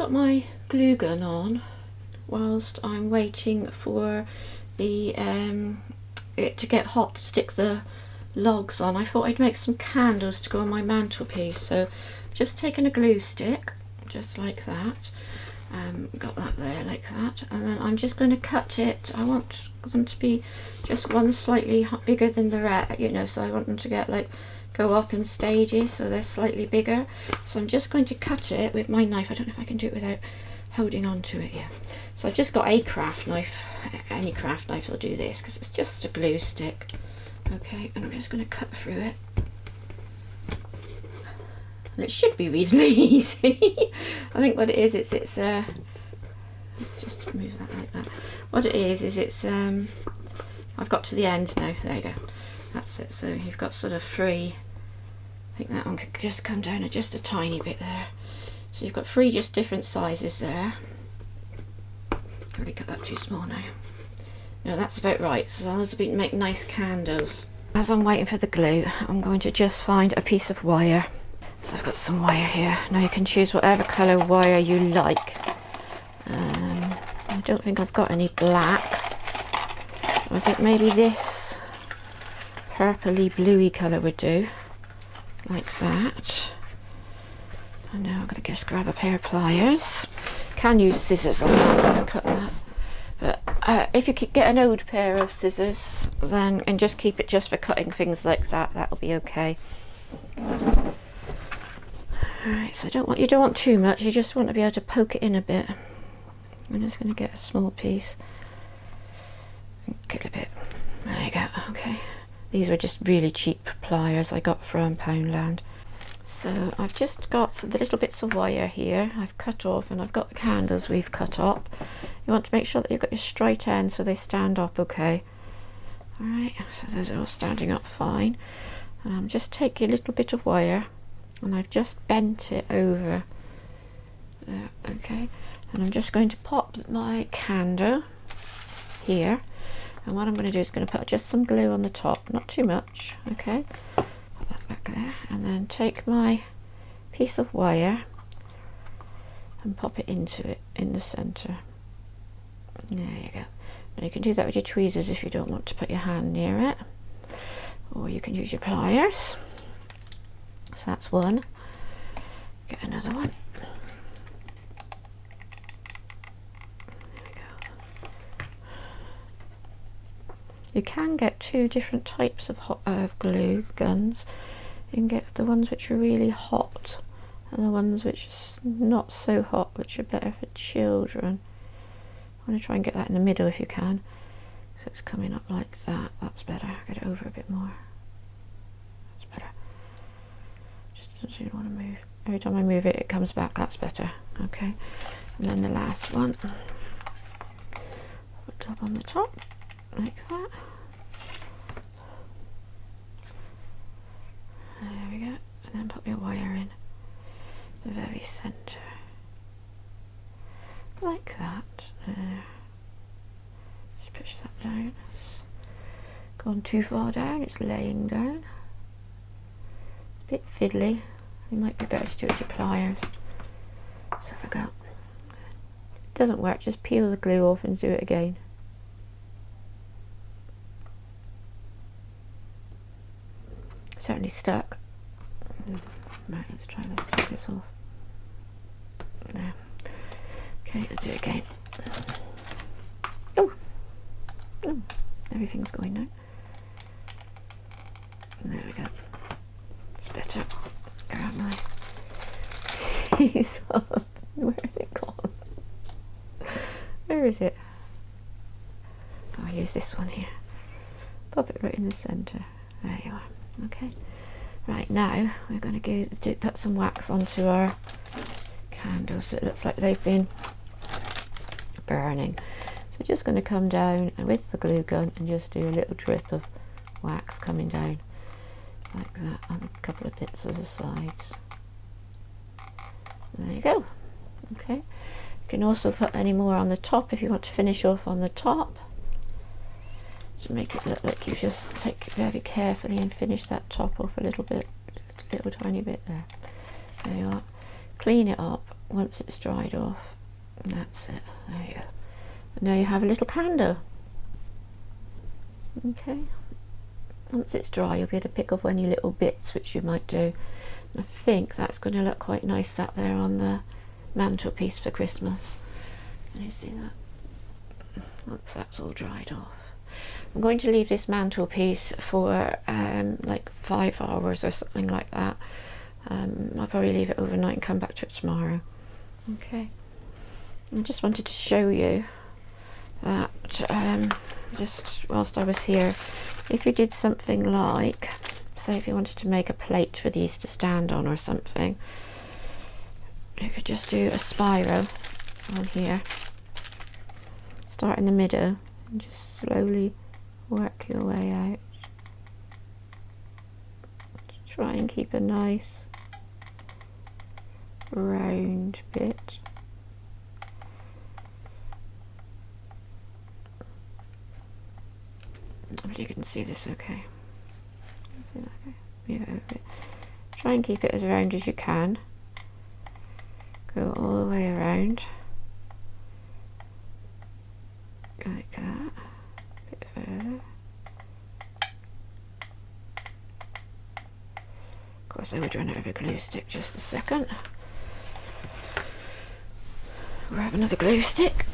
got my glue gun on whilst I'm waiting for the it to get hot to stick the logs on. I thought I'd make some candles to go on my mantelpiece, so just taking a glue stick just like that, got that there like that, and then I'm just going to cut it. I want them to be just one slightly bigger than the rest, you know, so I want them to get like go up in stages, so they're slightly bigger. So I'm just going to cut it with my knife. I don't know if I can do it without holding on to it. Yeah, so I've just got a craft knife. Any craft knife will do this because it's just a glue stick. Okay, and I'm just going to cut through it, and it should be reasonably easy. I think what it is, it's let's just move that like that. What it is it's I've got to the end now. There you go. That's it. So you've got sort of three. I think that one could just come down just a tiny bit there. So you've got three just different sizes there. Really cut that too small now. No, that's about right. So as long as we make nice candles. As I'm waiting for the glue, I'm going to just find a piece of wire. So I've got some wire here. Now you can choose whatever colour wire you like. I don't think I've got any black. I think maybe this purpley bluey colour would do, like that. And now I'm going to just grab a pair of pliers. Can use scissors on that to cut that, but if you could get an old pair of scissors, then and just keep it just for cutting things like that, that'll be okay. Alright, so you don't want too much, you just want to be able to poke it in a bit. I'm just going to get a small piece and get a bit. There you go. Okay, these were just really cheap pliers I got from Poundland. So I've just got the little bits of wire here I've cut off, and I've got the candles we've cut up. You want to make sure that you've got your straight ends so they stand up okay. Alright, so those are all standing up fine. Just take your little bit of wire, and I've just bent it over there, okay, and I'm just going to pop my candle here, and what I'm going to do is going to put just some glue on the top, not too much, okay. Back there, and then take my piece of wire and pop it into it in the center. There you go. Now you can do that with your tweezers if you don't want to put your hand near it, or you can use your pliers. So that's one. Get another one. There we go. You can get two different types of glue guns. You can get the ones which are really hot and the ones which are not so hot, which are better for children. I want to try and get that in the middle if you can. So it's coming up like that. That's better. Get it over a bit more. That's better. Just doesn't seem to want to move. Every time I move it, it comes back. That's better. Okay. And then the last one. Put up on the top like that. There we go, and then put your wire in the very centre, like that. Just push that down. It's gone too far down, it's laying down. A bit fiddly, it might be better to do it with your pliers. So if I go, if it doesn't work, just peel the glue off and do it again. Certainly stuck. Right, let's try and take this off. There. Okay, let's do it again. Oh, everything's going now. There we go. It's better. Grab my piece of. Where is it gone? Where is it? Oh, I'll use this one here. Pop it right in the centre. There you are. Okay, right, now we're going to put some wax onto our candles so it looks like they've been burning. So just going to come down and with the glue gun and just do a little drip of wax coming down like that on a couple of bits of the sides. There you go. Okay, you can also put any more on the top if you want to finish off on the top. To make it look like you just take it very carefully and finish that top off a little bit, just a little tiny bit there. There you are. Clean it up, once it's dried off. And that's it. There you go. And now you have a little candle. Okay. Once it's dry, you'll be able to pick off any little bits which you might do. And I think that's going to look quite nice sat there on the mantelpiece for Christmas. Can you see that? Once that's all dried off. I'm going to leave this mantelpiece for like 5 hours or something like that. I'll probably leave it overnight and come back to it tomorrow. Okay. I just wanted to show you that just whilst I was here, if you did something like, say if you wanted to make a plate for these to stand on or something, you could just do a spiral on here. Start in the middle and just slowly work your way out. Try and keep a nice round bit. Hopefully you can see this okay. Yeah, try and keep it as round as you can. Go all the way around. Like that. A bit further. Of course I would run out of a glue stick, just a second. Grab another glue stick.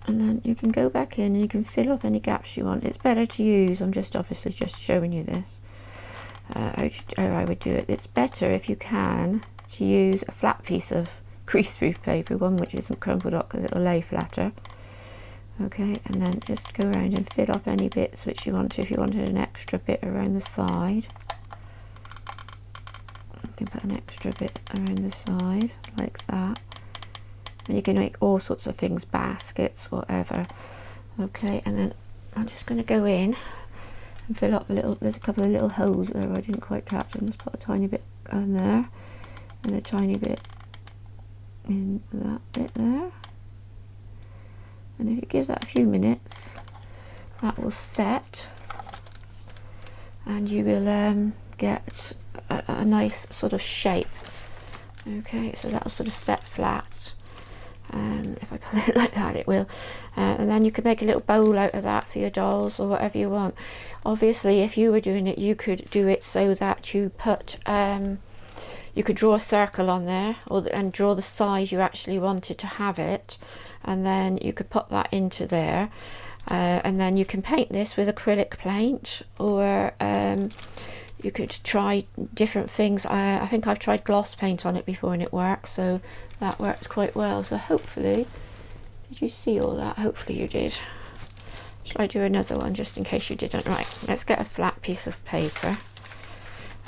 And then you can go back in and you can fill up any gaps you want. It's better to use, I'm just obviously just showing you this, how I would do it. It's better if you can to use a flat piece of greaseproof paper, one which isn't crumpled up because it'll lay flatter. Okay, and then just go around and fill up any bits which you want to. If you wanted an extra bit around the side, you can put an extra bit around the side like that. And you can make all sorts of things, baskets, whatever. Okay, and then I'm just going to go in and fill up the little, there's a couple of little holes there I didn't quite catch. I'm just put a tiny bit in there and a tiny bit in that bit there. And if you give that a few minutes, that will set and you will get a nice sort of shape. Okay, so that'll sort of set flat. If I pull it like that, it will. And then you could make a little bowl out of that for your dolls or whatever you want. Obviously, if you were doing it, you could do it so that you put, you could draw a circle on there and draw the size you actually wanted to have it. And then you could put that into there. And then you can paint this with acrylic paint, or you could try different things. I think I've tried gloss paint on it before and it works, so that worked quite well. So hopefully, did you see all that? Hopefully you did. Shall I do another one just in case you didn't? Right, let's get a flat piece of paper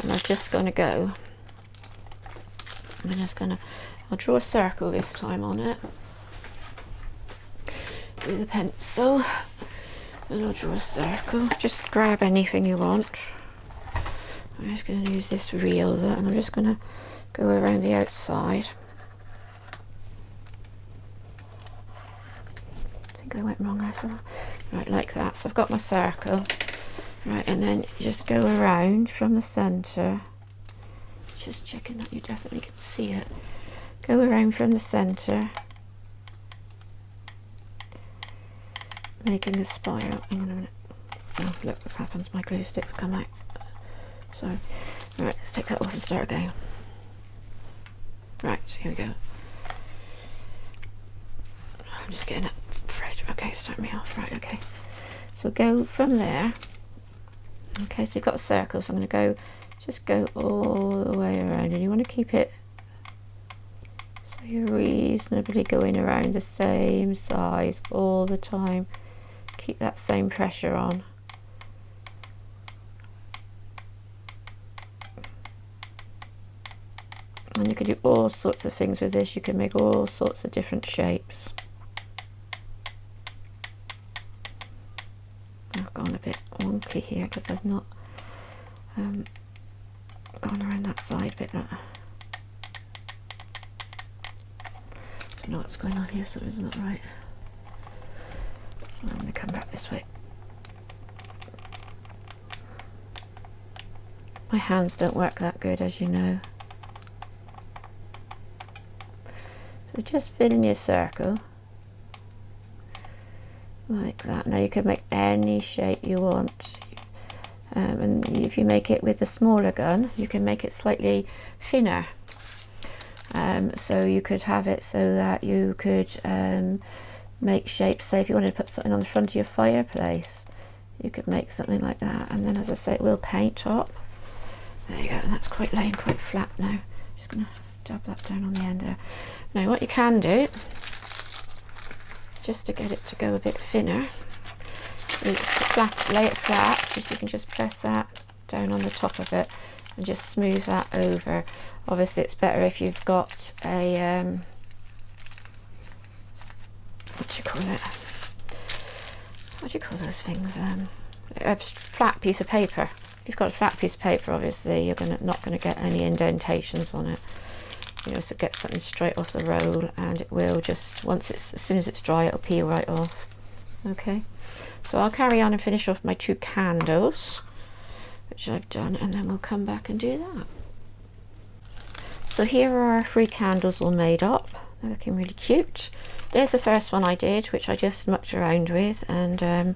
and I'm just going to go, I'll draw a circle this time on it with a pencil, and I'll draw a circle. Just grab anything you want. I'm just going to use this ruler and I'm just going to go around the outside. I think I went wrong there, so right, like that. So I've got my circle. Right, and then just go around from the centre. Just checking that you definitely can see it. Go around from the centre, making a spiral. Hang on a minute. Oh, look, this happens. My glue sticks come out. Sorry. Right, let's take that off and start again. Right, here we go. I'm just getting it right. Okay, start me off. Right, okay. So go from there. Okay, so you've got a circle, so I'm going to go, just go all the way around, and you want to keep it so you're reasonably going around the same size all the time. Keep that same pressure on. And you can do all sorts of things with this. You can make all sorts of different shapes. I've gone a bit wonky here because I've not gone around that side bit. I don't know what's going on here, so isn't it right? I'm going to come back this way. My hands don't work that good, as you know. So just fill in your circle like that. Now you can make any shape you want, and if you make it with the smaller gun, you can make it slightly thinner. So you could have it so that you could make shapes. Say if you wanted to put something on the front of your fireplace, you could make something like that. And then, as I say, it will paint top. There you go, and that's quite laying quite flat now. Just going to dab that down on the end there. Now what you can do, just to get it to go a bit thinner, is lay it flat, so you can just press that down on the top of it and just smooth that over. Obviously it's better if you've got a, what do you call it? What do you call those things? A flat piece of paper. If you've got a flat piece of paper, obviously you're not going to get any indentations on it. You know, so get something straight off the roll, and it will just, as soon as it's dry, it'll peel right off. Okay, so I'll carry on and finish off my 2 candles, which I've done, and then we'll come back and do that. So here are our 3 candles all made up. They're looking really cute. There's the first one I did, which I just mucked around with and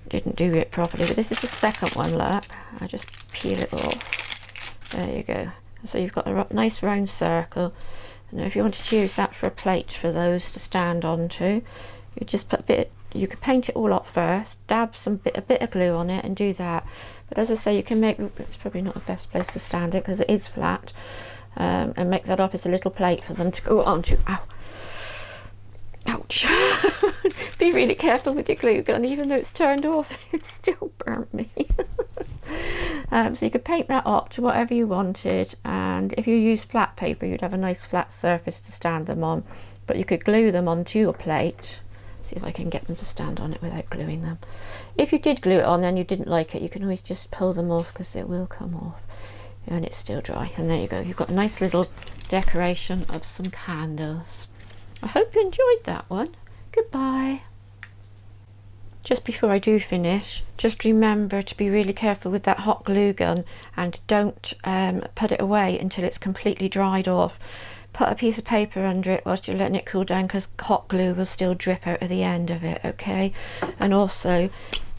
didn't do it properly, but this is the second one. Look, I just peel it off. There you go. So you've got a nice round circle, and if you wanted to use that for a plate for those to stand onto, you just put a bit, you could paint it all up first, dab a bit of glue on it and do that. But as I say, you can make, it's probably not the best place to stand it because it is flat, and make that up as a little plate for them to go onto. Ow. Ouch. Be really careful with your glue gun, even though it's turned off, it still burnt me. So you could paint that up to whatever you wanted, and if you use flat paper you'd have a nice flat surface to stand them on, but you could glue them onto your plate. See if I can get them to stand on it without gluing them. If you did glue it on and you didn't like it, you can always just pull them off because it will come off and it's still dry. And there you go, you've got a nice little decoration of some candles. I hope you enjoyed that one. Goodbye. Just before I do finish, just remember to be really careful with that hot glue gun, and don't put it away until it's completely dried off. Put a piece of paper under it whilst you're letting it cool down, because hot glue will still drip out of the end of it, okay? And also,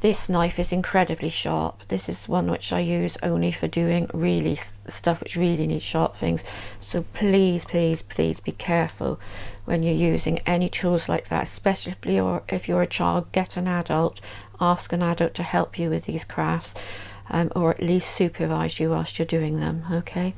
this knife is incredibly sharp. This is one which I use only for doing really stuff which really needs sharp things. So please, please, please be careful when you're using any tools like that, especially if you're a child. Get an adult, ask an adult to help you with these crafts, or at least supervise you whilst you're doing them, okay?